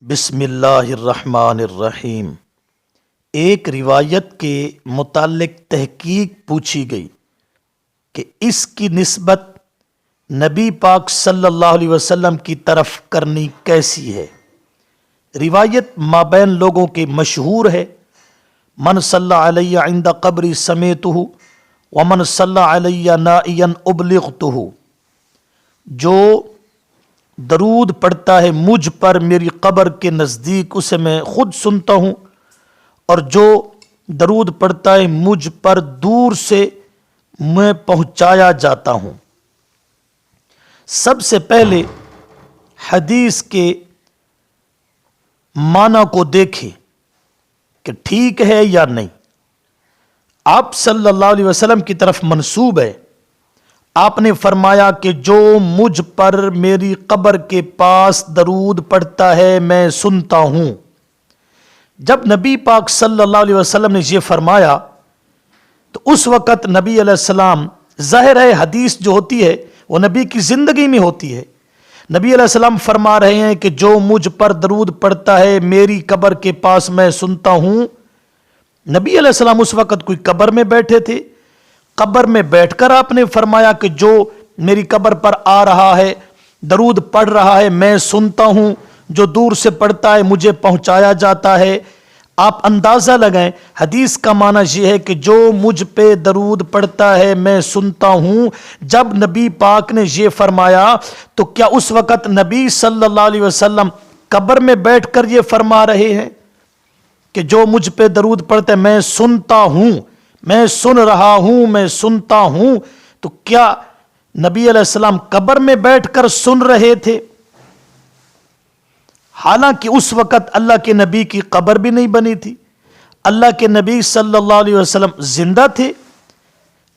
بسم اللہ الرحمن الرحیم۔ ایک روایت کے متعلق تحقیق پوچھی گئی کہ اس کی نسبت نبی پاک صلی اللہ علیہ وسلم کی طرف کرنی کیسی ہے۔ روایت مابین لوگوں کے مشہور ہے، من صلی علیہ عند قبری سمیتہ ومن صلی علیہ نائیا ابلغتہ، جو درود پڑھتا ہے مجھ پر میری قبر کے نزدیک اسے میں خود سنتا ہوں، اور جو درود پڑھتا ہے مجھ پر دور سے میں پہنچایا جاتا ہوں۔ سب سے پہلے حدیث کے معنی کو دیکھیں کہ ٹھیک ہے یا نہیں۔ آپ صلی اللہ علیہ وسلم کی طرف منسوب ہے۔ آپ نے فرمایا کہ جو مجھ پر میری قبر کے پاس درود پڑھتا ہے میں سنتا ہوں۔ جب نبی پاک صلی اللہ علیہ وسلم نے یہ فرمایا تو اس وقت نبی علیہ السلام، ظاہر ہے حدیث جو ہوتی ہے وہ نبی کی زندگی میں ہوتی ہے، نبی علیہ السلام فرما رہے ہیں کہ جو مجھ پر درود پڑھتا ہے میری قبر کے پاس میں سنتا ہوں۔ نبی علیہ السلام اس وقت کوئی قبر میں بیٹھے تھے، قبر میں بیٹھ کر آپ نے فرمایا کہ جو میری قبر پر آ رہا ہے درود پڑھ رہا ہے میں سنتا ہوں، جو دور سے پڑھتا ہے مجھے پہنچایا جاتا ہے۔ آپ اندازہ لگائیں، حدیث کا معنی یہ ہے کہ جو مجھ پہ درود پڑھتا ہے میں سنتا ہوں۔ جب نبی پاک نے یہ فرمایا تو کیا اس وقت نبی صلی اللہ علیہ وسلم قبر میں بیٹھ کر یہ فرما رہے ہیں کہ جو مجھ پہ درود پڑھتا ہے میں سنتا ہوں، میں سن رہا ہوں، میں سنتا ہوں؟ تو کیا نبی علیہ السلام قبر میں بیٹھ کر سن رہے تھے؟ حالانکہ اس وقت اللہ کے نبی کی قبر بھی نہیں بنی تھی، اللہ کے نبی صلی اللہ علیہ وسلم زندہ تھے۔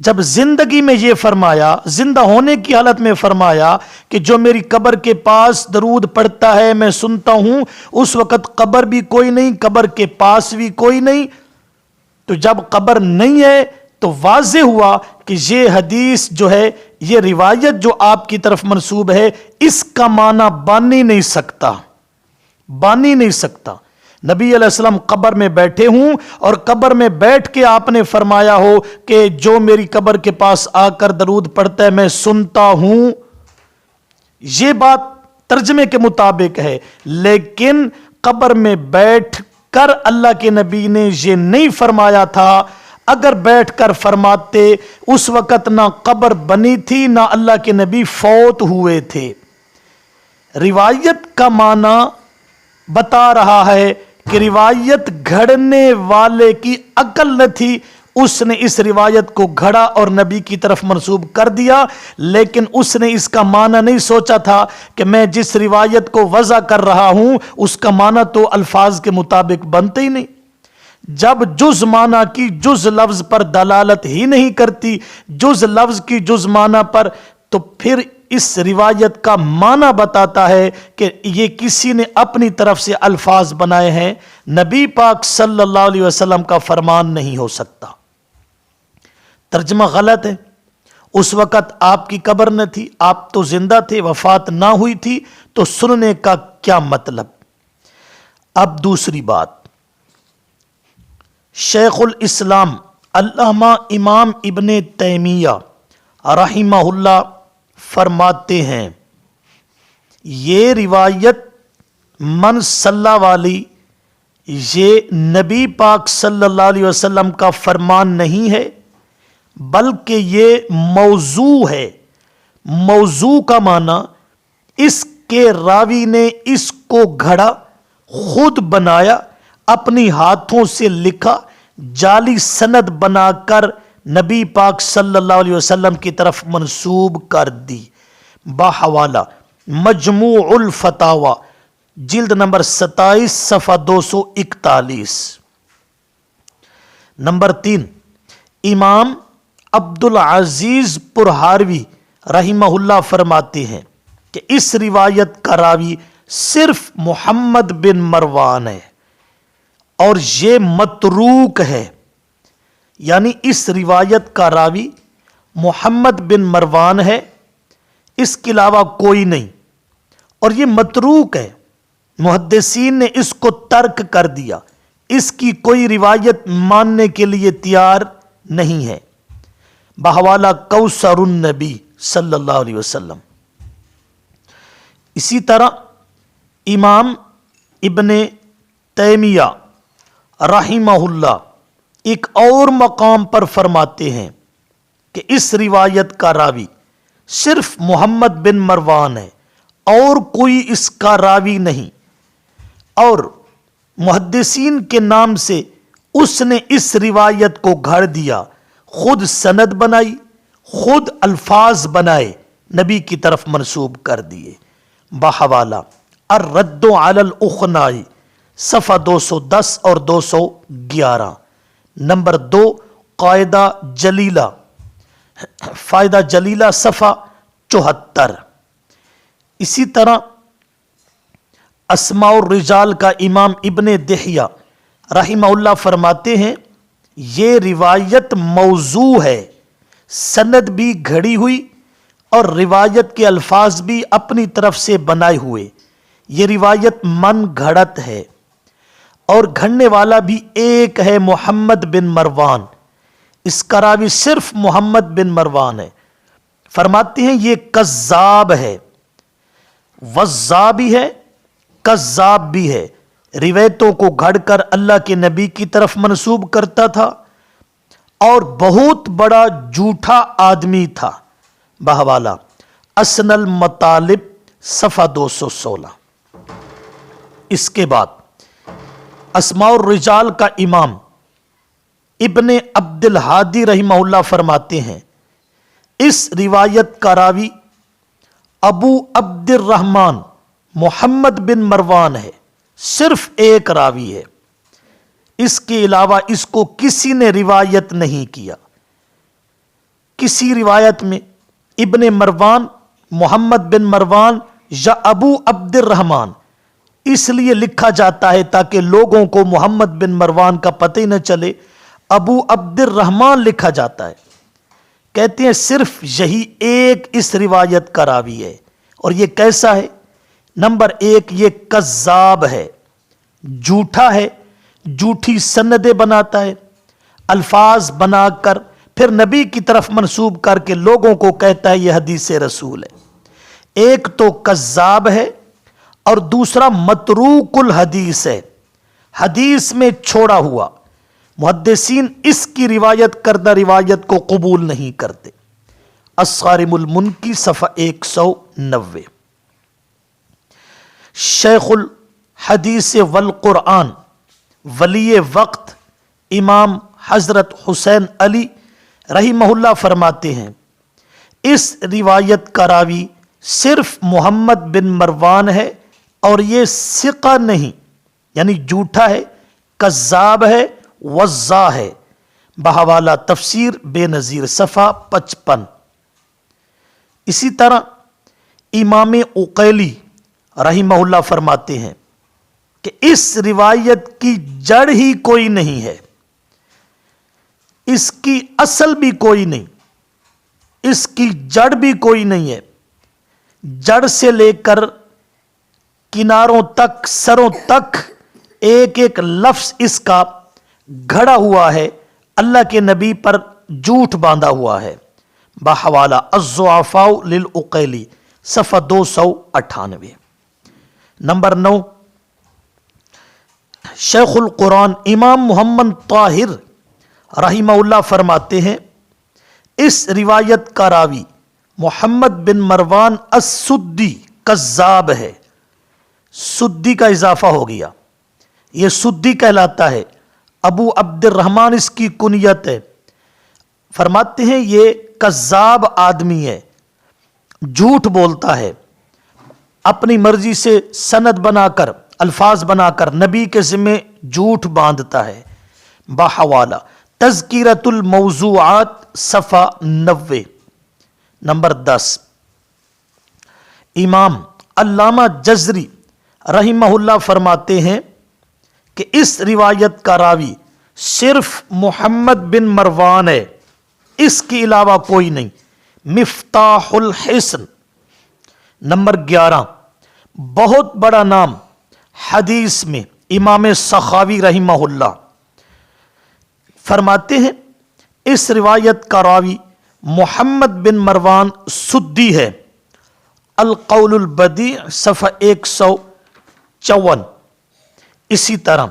جب زندگی میں یہ فرمایا، زندہ ہونے کی حالت میں فرمایا کہ جو میری قبر کے پاس درود پڑھتا ہے میں سنتا ہوں، اس وقت قبر بھی کوئی نہیں، قبر کے پاس بھی کوئی نہیں۔ تو جب قبر نہیں ہے تو واضح ہوا کہ یہ حدیث جو ہے، یہ روایت جو آپ کی طرف منسوب ہے، اس کا معنی بان ہی نہیں سکتا، بان ہی نہیں سکتا۔ نبی علیہ السلام قبر میں بیٹھے ہوں اور قبر میں بیٹھ کے آپ نے فرمایا ہو کہ جو میری قبر کے پاس آ کر درود پڑھتا ہے میں سنتا ہوں، یہ بات ترجمے کے مطابق ہے، لیکن قبر میں بیٹھ کر اللہ کے نبی نے یہ نہیں فرمایا تھا۔ اگر بیٹھ کر فرماتے اس وقت نہ قبر بنی تھی نہ اللہ کے نبی فوت ہوئے تھے۔ روایت کا معنی بتا رہا ہے کہ روایت گھڑنے والے کی عقل نہ تھی، اس نے اس روایت کو گھڑا اور نبی کی طرف منسوب کر دیا، لیکن اس نے اس کا معنی نہیں سوچا تھا کہ میں جس روایت کو وضع کر رہا ہوں اس کا معنی تو الفاظ کے مطابق بنتے ہی نہیں۔ جب جز معنی کی جز لفظ پر دلالت ہی نہیں کرتی، جز لفظ کی جز معنی پر، تو پھر اس روایت کا معنی بتاتا ہے کہ یہ کسی نے اپنی طرف سے الفاظ بنائے ہیں، نبی پاک صلی اللہ علیہ وسلم کا فرمان نہیں ہو سکتا۔ ترجمہ غلط ہے۔ اس وقت آپ کی قبر نہ تھی، آپ تو زندہ تھے، وفات نہ ہوئی تھی، تو سننے کا کیا مطلب؟ اب دوسری بات، شیخ الاسلام علامہ امام ابن تیمیہ رحمہ اللہ فرماتے ہیں یہ روایت من صلی والی یہ نبی پاک صلی اللہ علیہ وسلم کا فرمان نہیں ہے، بلکہ یہ موضوع ہے۔ موضوع کا معنی اس کے راوی نے اس کو گھڑا، خود بنایا، اپنی ہاتھوں سے لکھا، جعلی سند بنا کر نبی پاک صلی اللہ علیہ وسلم کی طرف منسوب کر دی۔ باحوالہ مجموع الفتاوی جلد نمبر 27 صفحہ 241۔ نمبر 3، امام عبدالعزیز پرہاروی رحمہ اللہ فرماتے ہیں کہ اس روایت کا راوی صرف محمد بن مروان ہے اور یہ متروک ہے، یعنی اس روایت کا راوی محمد بن مروان ہے، اس کے علاوہ کوئی نہیں، اور یہ متروک ہے۔ محدثین نے اس کو ترک کر دیا، اس کی کوئی روایت ماننے کے لیے تیار نہیں ہے۔ بحوالہ کوثر النبی صلی اللہ علیہ وسلم۔ اسی طرح امام ابن تیمیہ رحمہ اللہ ایک اور مقام پر فرماتے ہیں کہ اس روایت کا راوی صرف محمد بن مروان ہے اور کوئی اس کا راوی نہیں، اور محدثین کے نام سے اس نے اس روایت کو گھڑ دیا، خود سند بنائی، خود الفاظ بنائے، نبی کی طرف منسوب کر دیے۔ بحوالہ الرد علی الاخنائی صفحہ 210 اور 211۔ نمبر 2 قاعدہ جلیلہ، فائدہ جلیلہ صفحہ 74۔ اسی طرح اسماء الرجال کا امام ابن دحیہ رحمہ اللہ فرماتے ہیں یہ روایت موضوع ہے، سند بھی گھڑی ہوئی اور روایت کے الفاظ بھی اپنی طرف سے بنائے ہوئے، یہ روایت من گھڑت ہے، اور گھڑنے والا بھی ایک ہے محمد بن مروان، اس کا راوی صرف محمد بن مروان ہے۔ فرماتے ہیں یہ کذاب ہے، وضاع بھی ہے، کذاب بھی ہے، روایتوں کو گھڑ کر اللہ کے نبی کی طرف منسوب کرتا تھا اور بہت بڑا جھوٹا آدمی تھا۔ بحوالہ اسن المطالب صفحہ 216۔ اس کے بعد اسماء الرجال کا امام ابن عبد الہادی رحمہ اللہ فرماتے ہیں اس روایت کا راوی ابو عبد الرحمن محمد بن مروان ہے، صرف ایک راوی ہے، اس کے علاوہ اس کو کسی نے روایت نہیں کیا۔ کسی روایت میں ابن مروان، محمد بن مروان یا ابو عبد الرحمن اس لیے لکھا جاتا ہے تاکہ لوگوں کو محمد بن مروان کا پتہ ہی نہ چلے، ابو عبد الرحمن لکھا جاتا ہے۔ کہتے ہیں صرف یہی ایک اس روایت کا راوی ہے، اور یہ کیسا ہے؟ نمبر 1 یہ کذاب ہے، جھوٹا ہے، جھوٹی سندیں بناتا ہے، الفاظ بنا کر پھر نبی کی طرف منسوب کر کے لوگوں کو کہتا ہے یہ حدیث رسول ہے۔ ایک تو کذاب ہے اور دوسرا متروک الحدیث ہے، حدیث میں چھوڑا ہوا، محدثین اس کی روایت کردہ روایت کو قبول نہیں کرتے۔ الصارم المنکی صفحہ 190۔ شیخ الحدیث والقرآن ولی وقت امام حضرت حسین علی رحمہ اللہ فرماتے ہیں اس روایت کا راوی صرف محمد بن مروان ہے اور یہ ثقہ نہیں، یعنی جھوٹا ہے، کذاب ہے، وضاع ہے۔ بحوالہ تفسیر بے نظیر صفحہ 55۔ اسی طرح امام عقیلی رحمہ اللہ فرماتے ہیں کہ اس روایت کی جڑ ہی کوئی نہیں ہے، اس کی اصل بھی کوئی نہیں، اس کی جڑ بھی کوئی نہیں ہے، جڑ سے لے کر کناروں تک، سروں تک ایک ایک لفظ اس کا گھڑا ہوا ہے، اللہ کے نبی پر جھوٹ باندھا ہوا ہے۔ بحوالہ الضعفاء للعقیلی صفحہ 298۔ نمبر 9 شیخ القرآن امام محمد طاہر رحمہ اللہ فرماتے ہیں اس روایت کا راوی محمد بن مروان السدی کذاب ہے۔ سدی کا اضافہ ہو گیا، یہ سدی کہلاتا ہے، ابو عبد الرحمن اس کی کنیت ہے۔ فرماتے ہیں یہ کذاب آدمی ہے، جھوٹ بولتا ہے، اپنی مرضی سے سند بنا کر، الفاظ بنا کر نبی کے ذمہ جھوٹ باندھتا ہے۔ بحوالہ تذکرۃ الموضوعات صفحہ 90۔ نمبر 10 امام علامہ جزری رحمہ اللہ فرماتے ہیں کہ اس روایت کا راوی صرف محمد بن مروان ہے، اس کے علاوہ کوئی نہیں۔ مفتاح الحسن نمبر 11 بہت بڑا نام حدیث میں امام سخاوی رحمہ اللہ فرماتے ہیں اس روایت کا راوی محمد بن مروان سدی ہے، القول البدیع صفحہ 154۔ اسی طرح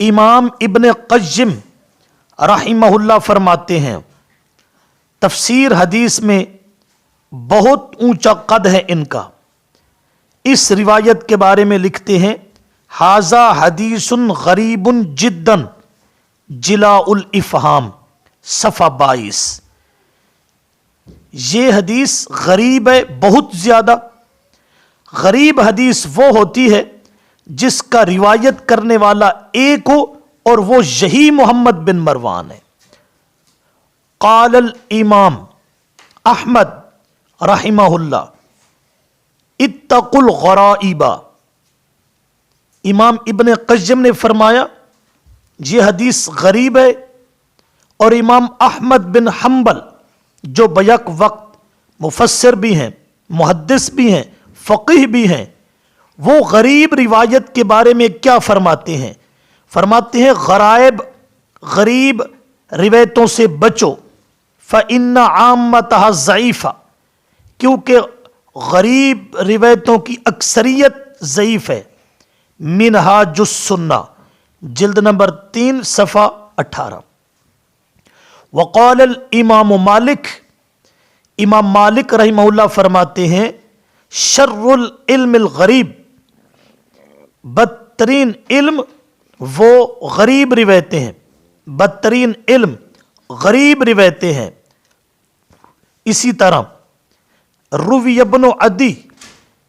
امام ابن قیم رحمہ اللہ فرماتے ہیں تفسیر حدیث میں بہت اونچا قد ہے ان کا، اس روایت کے بارے میں لکھتے ہیں ھذا حدیث غریب جدا جلاء الافہام صفحہ 22۔ یہ حدیث غریب ہے، بہت زیادہ غریب حدیث وہ ہوتی ہے جس کا روایت کرنے والا ایک ہو اور وہ یہی محمد بن مروان ہے۔ قال الامام احمد رحمہ اللہ اتقوا الغرائب، امام ابن قیم نے فرمایا یہ حدیث غریب ہے، اور امام احمد بن حنبل جو بیک وقت مفسر بھی ہیں، محدث بھی ہیں، فقیہ بھی ہیں، وہ غریب روایت کے بارے میں کیا فرماتے ہیں؟ فرماتے ہیں غریب روایتوں سے بچو، فإن عامتها ضعیفہ، کیونکہ غریب روایتوں کی اکثریت ضعیف ہے۔ منہاج السنہ جلد نمبر 3 صفحہ 18۔ وقال الامام مالک، امام مالک رحمہ اللہ فرماتے ہیں شر العلم الغریب، بدترین علم وہ غریب روایتیں ہیں، بدترین علم غریب روایتیں ہیں۔ اسی طرح روی ابن عدی،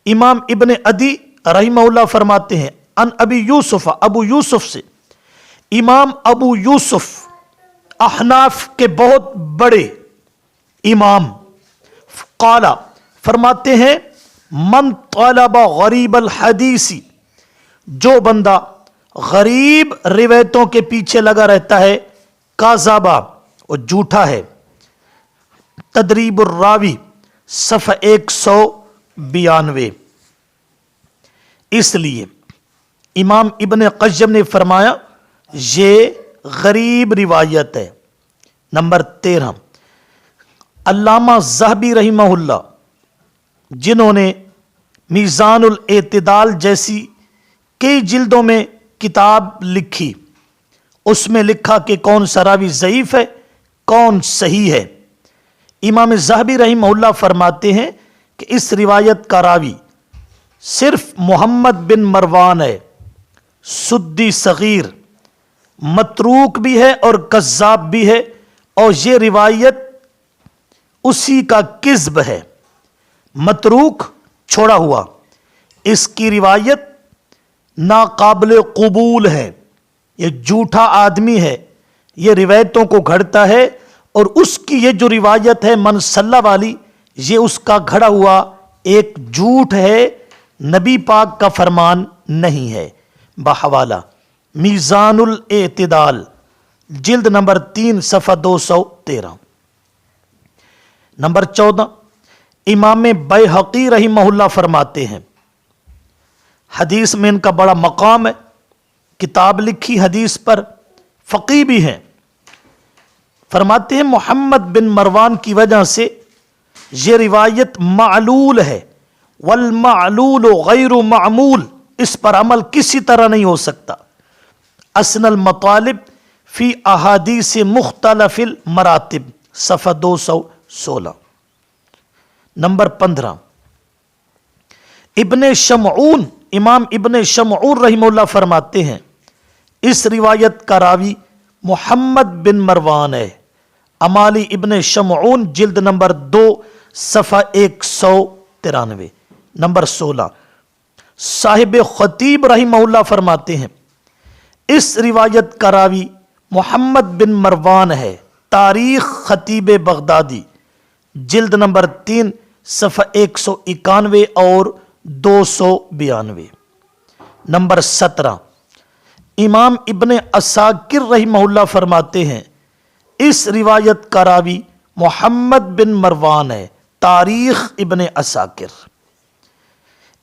امام ابن عدی رحمہ اللہ فرماتے ہیں ان ابی یوسف، ابو یوسف سے، امام ابو یوسف احناف کے بہت بڑے امام، قال فرماتے ہیں من طلب غریب الحدیث، جو بندہ غریب روایتوں کے پیچھے لگا رہتا ہے، کاذبا وہ جھوٹا ہے۔ تدریب الراوی صفحہ 192۔ اس لیے امام ابن قیم نے فرمایا یہ غریب روایت ہے۔ نمبر 13 علامہ ذہبی رحمہ اللہ، جنہوں نے میزان الاعتدال جیسی کئی جلدوں میں کتاب لکھی، اس میں لکھا کہ کون سا راوی ضعیف ہے کون صحیح ہے۔ امام ذہبی رحمہ اللہ فرماتے ہیں کہ اس روایت کا راوی صرف محمد بن مروان ہے، سدی صغیر، متروک بھی ہے اور کذاب بھی ہے، اور یہ روایت اسی کا کذب ہے، متروک چھوڑا ہوا، اس کی روایت ناقابل قبول ہے، یہ جھوٹا آدمی ہے، یہ روایتوں کو گھڑتا ہے، اور اس کی یہ جو روایت ہے منسلہ والی، یہ اس کا گھڑا ہوا ایک جھوٹ ہے، نبی پاک کا فرمان نہیں ہے۔ بحوالہ میزان الاعتدال جلد نمبر 3 صفحہ 213۔ نمبر 14 امام بیہقی رحمہ اللہ فرماتے ہیں حدیث میں ان کا بڑا مقام ہے، کتاب لکھی حدیث پر، فقیہ بھی ہیں۔ فرماتے ہیں محمد بن مروان کی وجہ سے یہ روایت معلول ہے، والمعلول غیر معمول، اس پر عمل کسی طرح نہیں ہو سکتا۔ اسن المطالب فی احادیث مختلف المراتب صفحہ 216۔ نمبر 15 ابن شمعون، امام ابن شمعون رحمہ اللہ فرماتے ہیں اس روایت کا راوی محمد بن مروان ہے، امالی ابن شمعون جلد نمبر 2 صفحہ 193۔ نمبر 16 صاحب خطیب رحمہ اللہ فرماتے ہیں اس روایت کا راوی محمد بن مروان ہے، تاریخ خطیب بغدادی جلد نمبر 3 صفحہ 191 اور 292۔ نمبر 17 امام ابن عساکر رحمہ اللہ فرماتے ہیں اس روایت کا راوی محمد بن مروان ہے، تاریخ ابن عساکر۔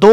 2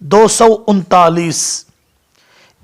239।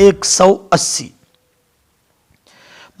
180।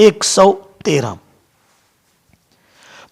113।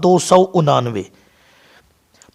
299।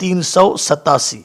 387।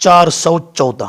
414।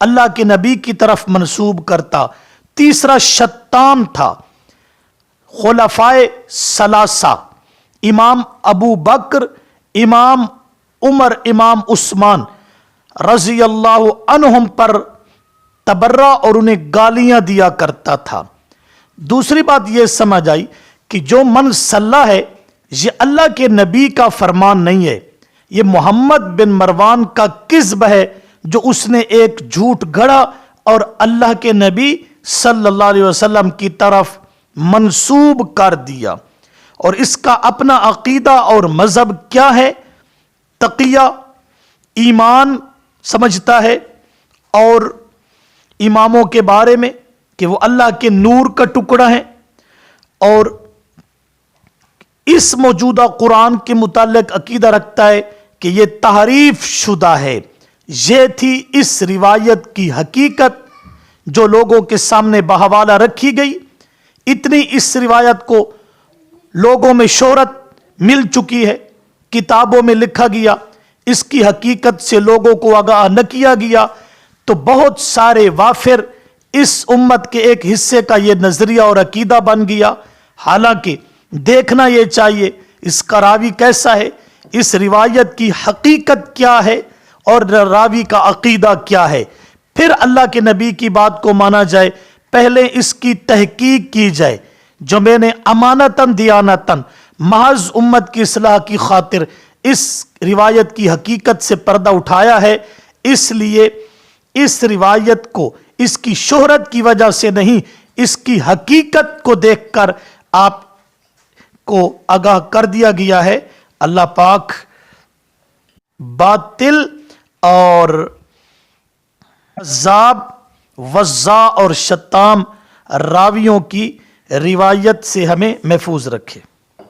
اللہ کے نبی کی طرف منسوب کرتا۔ تیسرا شتام تھا۔ خلفائے ثلاثہ امام ابو بکر، امام عمر، امام عثمان رضی اللہ عنہم پر تبرہ اور انہیں گالیاں دیا کرتا تھا۔ دوسری بات یہ سمجھ آئی کہ جو من صلی ہے یہ اللہ کے نبی کا فرمان نہیں ہے، یہ محمد بن مروان کا کذب ہے جو اس نے ایک جھوٹ گھڑا اور اللہ کے نبی صلی اللہ علیہ وسلم کی طرف منسوب کر دیا۔ اور اس کا اپنا عقیدہ اور مذہب کیا ہے؟ تقیہ، ایمان سمجھتا ہے، اور اماموں کے بارے میں کہ وہ اللہ کے نور کا ٹکڑا ہے، اور اس موجودہ قرآن کے متعلق عقیدہ رکھتا ہے کہ یہ تحریف شدہ ہے۔ یہ تھی اس روایت کی حقیقت جو لوگوں کے سامنے بحوالہ رکھی گئی۔ اتنی اس روایت کو لوگوں میں شہرت مل چکی ہے، کتابوں میں لکھا گیا، اس کی حقیقت سے لوگوں کو آگاہ نہ کیا گیا، تو بہت سارے وافر اس امت کے ایک حصے کا یہ نظریہ اور عقیدہ بن گیا۔ حالانکہ دیکھنا یہ چاہیے اس کا راوی کیسا ہے، اس روایت کی حقیقت کیا ہے، اور راوی کا عقیدہ کیا ہے، پھر اللہ کے نبی کی بات کو مانا جائے۔ پہلے اس کی تحقیق کی جائے۔ جو میں نے امانتاً دیانتاً محض امت کی اصلاح کی خاطر اس روایت کی حقیقت سے پردہ اٹھایا ہے، اس لیے اس روایت کو اس کی شہرت کی وجہ سے نہیں، اس کی حقیقت کو دیکھ کر آپ کو آگاہ کر دیا گیا ہے۔ اللہ پاک باطل اور کذاب، وضاع اور شتام راویوں کی روایت سے ہمیں محفوظ رکھے۔